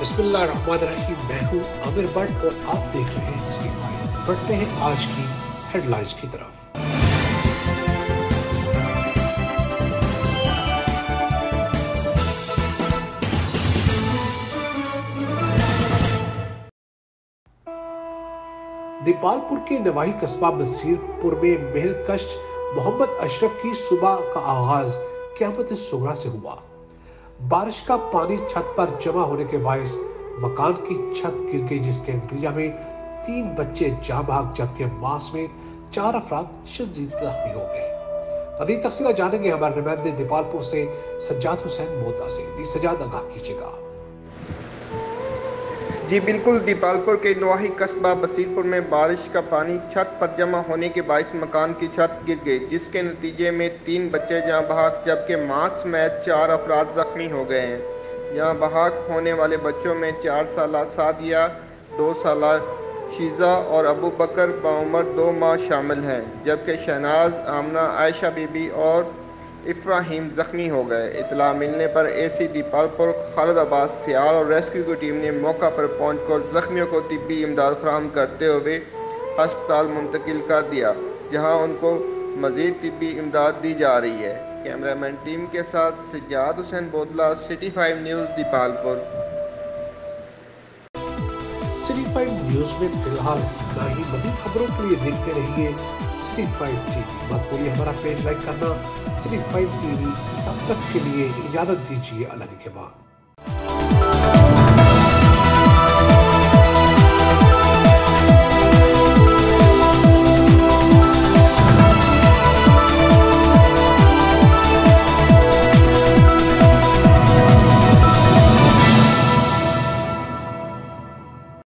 बिस्मिल्लाहिर्रहमानिर्रहीम। मैं हूं आमिर भट्ट और आप देख रहे हैं सिटी फाइव। बढ़ते हैं आज की हेडलाइंस की तरफ। दीपालपुर के नवाही कस्बा बसीरपुर में मेहनतकश मोहम्मद अशरफ की सुबह का आगाज क़यामत सुगरा से हुआ। बारिश का पानी छत पर जमा होने के बायस मकान की छत गिर गई, जिसके नतीजा में 3 बच्चे जाँ भाग जबकि मां समेत 4 अफराद शदीद जख्मी हो गए। अभी तफसील जानेंगे हमारे नुमाइंदे दीपालपुर से सज्जाद हुसैन मोदा से। जी सज्जाद, आगाह कीजिएगा। जी बिल्कुल, दीपालपुर के नवाही कस्बा बसीरपुर में बारिश का पानी छत पर जमा होने के बायस मकान की छत गिर गई, जिसके नतीजे में 3 बच्चे जाँ बहक जबकि मां समेत 4 अफराद जख्मी हो गए हैं। जाँ बहक होने वाले बच्चों में 4 साला सादिया, 2 साला शीज़ा और अबू बकर बाउमर 2 माह शामिल हैं, जबकि शहनाज, आमना, आयशा बीबी और इब्राहिम जख्मी हो गए। इतला मिलने पर एसी दीपालपुर खालिद अब्बास सियाल और रेस्क्यू की टीम ने मौका पर पहुंचकर जख्मियों को तिब्बी इमदाद फराहम करते हुए अस्पताल मुंतकिल कर दिया, जहां उनको मजीद तिब्बी इमदाद दी जा रही है। कैमरामैन टीम के साथ Sajjad Hussain Bodla, city 5 news Dipalpur. City 5 news में फिलहाल इतना ही। मज़ीद खबरों के लिए देखते रहिए सिटी 5 टीवी। मत भूलिए हमारा पेज लाइक करना, सिटी 5 टीवी। तब तक के लिए इजाजत दीजिए, अल्लाह के बाद।